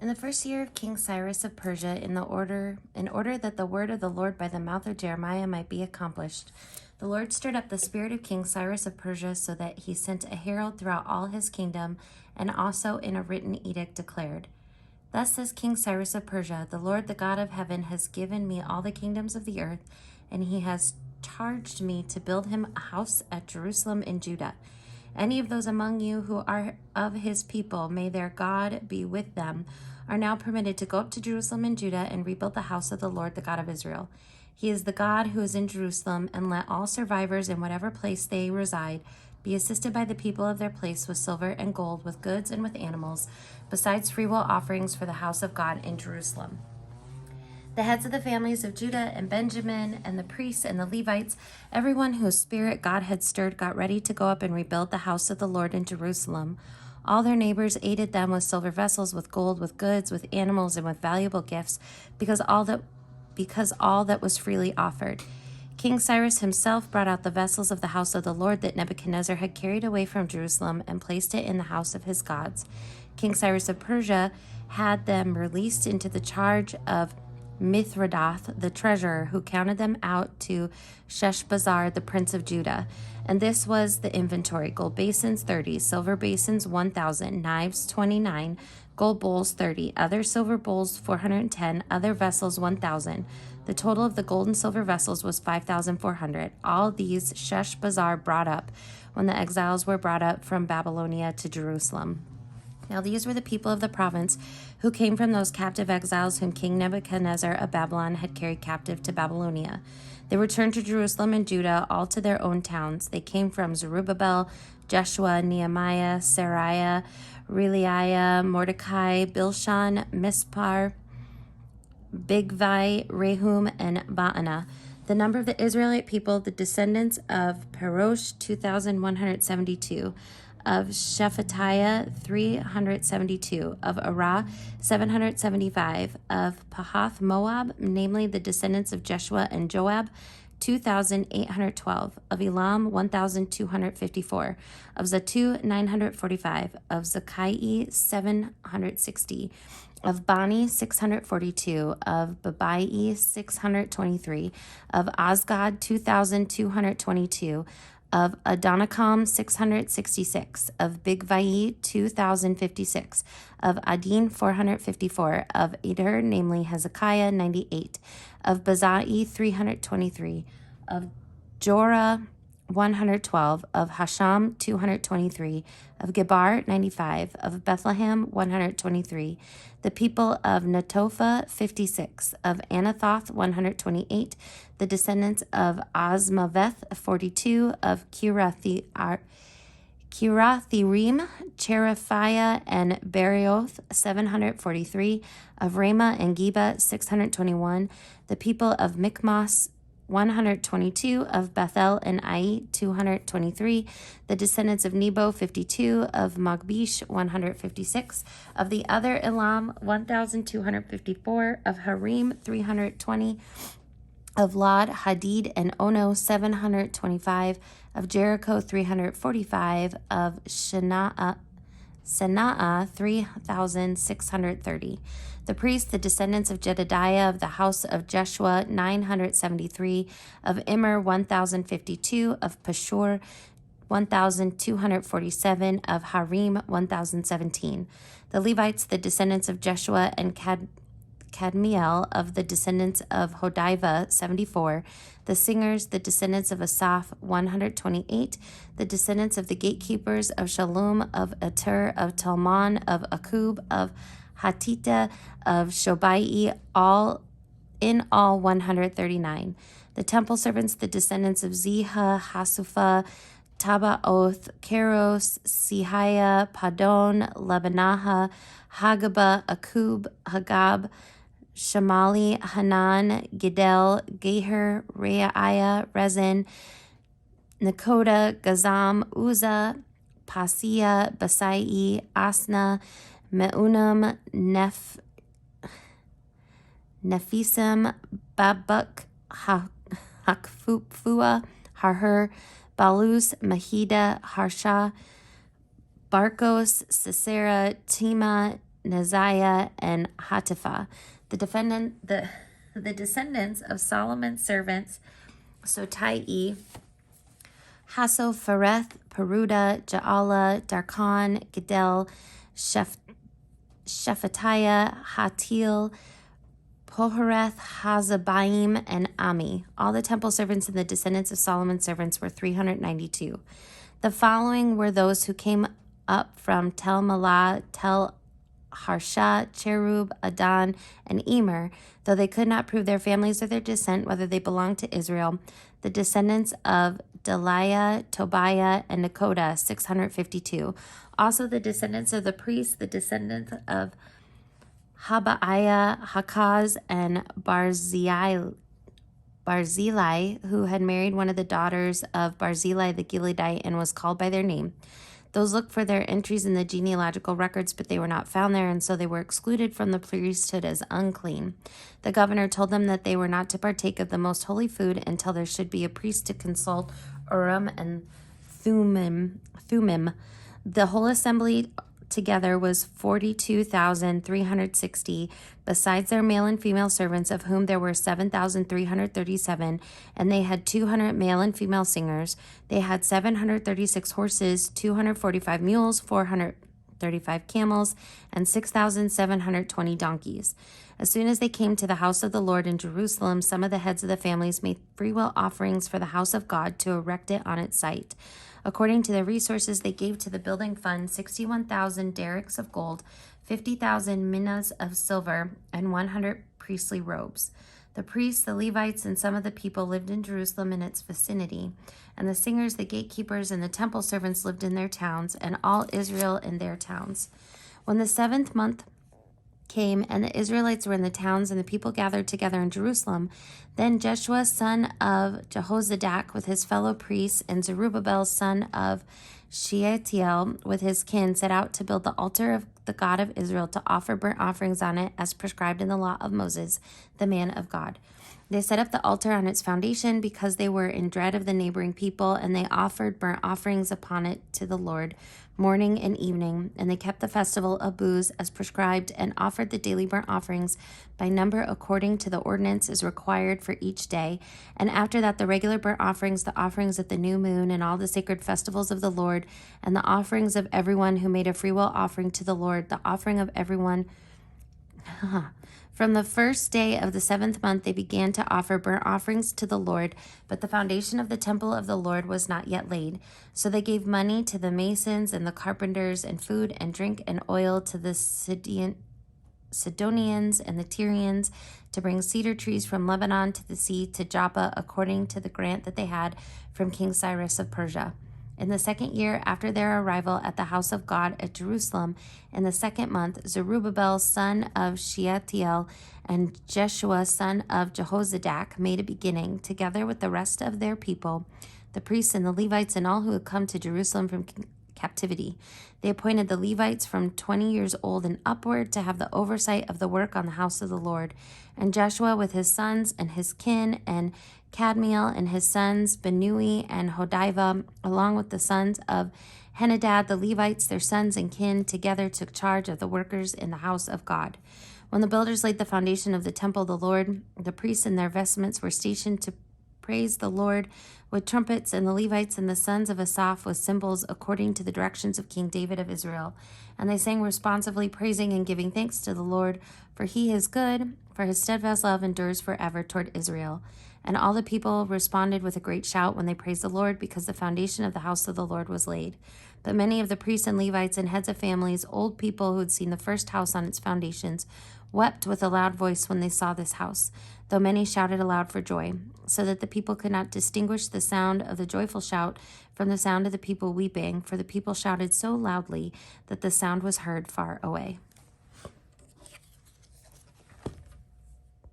In the first year of King Cyrus of Persia, in order that the word of the Lord by the mouth of Jeremiah might be accomplished, the Lord stirred up the spirit of King Cyrus of Persia so that he sent a herald throughout all his kingdom, and also in a written edict declared, "Thus says King Cyrus of Persia, the Lord, the God of heaven, has given me all the kingdoms of the earth, and he has charged me to build him a house at Jerusalem in Judah. Any of those among you who are of his people, may their God be with them, are now permitted to go up to Jerusalem and Judah and rebuild the house of the Lord, the God of Israel. He is the God who is in Jerusalem, and let all survivors in whatever place they reside be assisted by the people of their place with silver and gold, with goods and with animals, besides freewill offerings for the house of God in Jerusalem." The heads of the families of Judah and Benjamin, and the priests and the Levites, everyone whose spirit God had stirred, got ready to go up and rebuild the house of the Lord in Jerusalem. All their neighbors aided them with silver vessels, with gold, with goods, with animals, and with valuable gifts, because all that was freely offered. King Cyrus himself brought out the vessels of the house of the Lord that Nebuchadnezzar had carried away from Jerusalem and placed it in the house of his gods. King Cyrus of Persia had them released into the charge of Mithredath, the treasurer, who counted them out to Sheshbazzar, the prince of Judah. And this was the inventory: gold basins 30, silver basins 1,000, knives 29, gold bowls 30, other silver bowls 410, other vessels 1,000. The total of the gold and silver vessels was 5,400. All these Sheshbazzar brought up when the exiles were brought up from Babylonia to Jerusalem. Now these were the people of the province who came from those captive exiles whom King Nebuchadnezzar of Babylon had carried captive to Babylonia. They returned to Jerusalem and Judah, all to their own towns. They came from Zerubbabel, Jeshua, Nehemiah, Seraiah, Reelaiah, Mordecai, Bilshan, Mispar, Bigvai, Rehum, and Baanah. The number of the Israelite people, the descendants of Parosh, 2,172. Of Shephatiah, 372. Of Arah, 775. Of Pahath Moab, namely the descendants of Jeshua and Joab, 2,812. Of Elam, 1,254. Of Zatu, 945. Of Zakai, 760. Of Bani, 642. Of Babai, 623. Of Azgad, 2,222. Of Adonikam, 666. Of Bigvai, 2,056. Of Adin, 454. Of Eder, namely Hezekiah, 98. Of Bazai, 323. Of Jorah, 112. Of Hasham, 223. Of Gebar, 95. Of Bethlehem, 123. The people of Netophah, 56. Of Anathoth, 128. The descendants of Azmaveth, 42. Of Kirathirim, Cherethiah, and Berioth, 743. Of Ramah and Geba, 621. The people of Michmas, 122. Of Bethel and Ai, 223. The descendants of Nebo, 52. Of Magbish, 156. Of the other Elam, 1,254. Of Harim, 320. Of Lod, Hadid, and Ono, 725. Of Jericho, 345. Of Sanaa, 3,630. The priests, the descendants of Jedediah of the house of Jeshua, 973. Of Immer, 1,052. Of Pashur, 1,247. Of Harim, 1,017. The Levites, the descendants of Jeshua and Kadmiel, of the descendants of Hodiva, 74. The singers, the descendants of Asaph, 128. The descendants of the gatekeepers of Shalom, of Ater, of Talmon, of Akub, of Hatita, of Shobai, all 139. The temple servants, the descendants of Ziha, Hasufa, Tabaoth, Keros, Sihaya, Padon, Lebanaha, Hagaba, Akub, Hagab, Shamali, Hanan, Gidel, Geher, Reaiah, Rezin, Nakoda, Gazam, Uzzah, Pasia, Basai, Asna, Meunam, Nephisim, Babuk, Hakfua, Harher, Balus, Mahida, Harsha, Barkos, Sisera, Tima, Neziah, and Hatipha. The descendants of Solomon's servants, Sotai, Hassophareth, Peruda, Jaala, Darkon, Gedel, Shephatiah, Hatil, Pohereth, Hazabaim, and Ami. All the temple servants and the descendants of Solomon's servants were 392. The following were those who came up from Tel Malah, Tel Harsha, Cherub, Adon, and Emer, though they could not prove their families or their descent, whether they belonged to Israel. The descendants of Deliah, Tobiah, and Nekoda, 652. Also the descendants of the priests, the descendants of Habaiah, Hakaz, and Barzillai, who had married one of the daughters of Barzillai the Gileadite and was called by their name. Those looked for their entries in the genealogical records, but they were not found there, and so they were excluded from the priesthood as unclean. The governor told them that they were not to partake of the most holy food until there should be a priest to consult Urim and Thummim. The whole assembly together was 42,360, besides their male and female servants, of whom there were 7,337, and they had 200 male and female singers. They had 736 horses, 245 mules, 435 camels, and 6,720 donkeys. As soon as they came to the house of the Lord in Jerusalem, some of the heads of the families made freewill offerings for the house of God to erect it on its site. According to their resources, they gave to the building fund 61,000 derricks of gold, 50,000 minas of silver, and 100 priestly robes. The priests, the Levites, and some of the people lived in Jerusalem and its vicinity, and the singers, the gatekeepers, and the temple servants lived in their towns, and all Israel in their towns. When the 7th month came, and the Israelites were in the towns, and the people gathered together in Jerusalem, then Jeshua son of Jehozadak with his fellow priests, and Zerubbabel son of Shealtiel with his kin set out to build the altar of the God of Israel, to offer burnt offerings on it as prescribed in the law of Moses, the man of God. They set up the altar on its foundation because they were in dread of the neighboring people, and they offered burnt offerings upon it to the Lord morning and evening. And they kept the festival of booths as prescribed, and offered the daily burnt offerings by number according to the ordinance is required for each day. And after that, the regular burnt offerings, the offerings at the new moon, and all the sacred festivals of the Lord, and the offerings of everyone who made a freewill offering to the Lord, the offering of everyone. From the first day of the 7th month, they began to offer burnt offerings to the Lord, but the foundation of the temple of the Lord was not yet laid. So they gave money to the masons and the carpenters, and food and drink and oil to the Sidonians and the Tyrians, to bring cedar trees from Lebanon to the sea to Joppa, according to the grant that they had from King Cyrus of Persia. In the 2nd year after their arrival at the house of God at Jerusalem, in the 2nd month, Zerubbabel son of Shealtiel and Jeshua son of Jehozadak made a beginning, together with the rest of their people, the priests and the Levites, and all who had come to Jerusalem from captivity. They appointed the Levites from 20 years old and upward to have the oversight of the work on the house of the Lord. And Joshua with his sons and his kin, and Kadmiel and his sons, Benui and Hodiva, along with the sons of Henadad, the Levites, their sons and kin, together took charge of the workers in the house of God. When the builders laid the foundation of the temple of the Lord, the priests in their vestments were stationed to praise the Lord with trumpets, and the Levites and the sons of Asaph with cymbals, according to the directions of King David of Israel. And they sang responsively, praising and giving thanks to the Lord, for he is good, for his steadfast love endures forever toward Israel. And all the people responded with a great shout when they praised the Lord, because the foundation of the house of the Lord was laid. But many of the priests and Levites and heads of families, old people who had seen the first house on its foundations, wept with a loud voice when they saw this house, though many shouted aloud for joy, so that the people could not distinguish the sound of the joyful shout from the sound of the people weeping, for the people shouted so loudly that the sound was heard far away.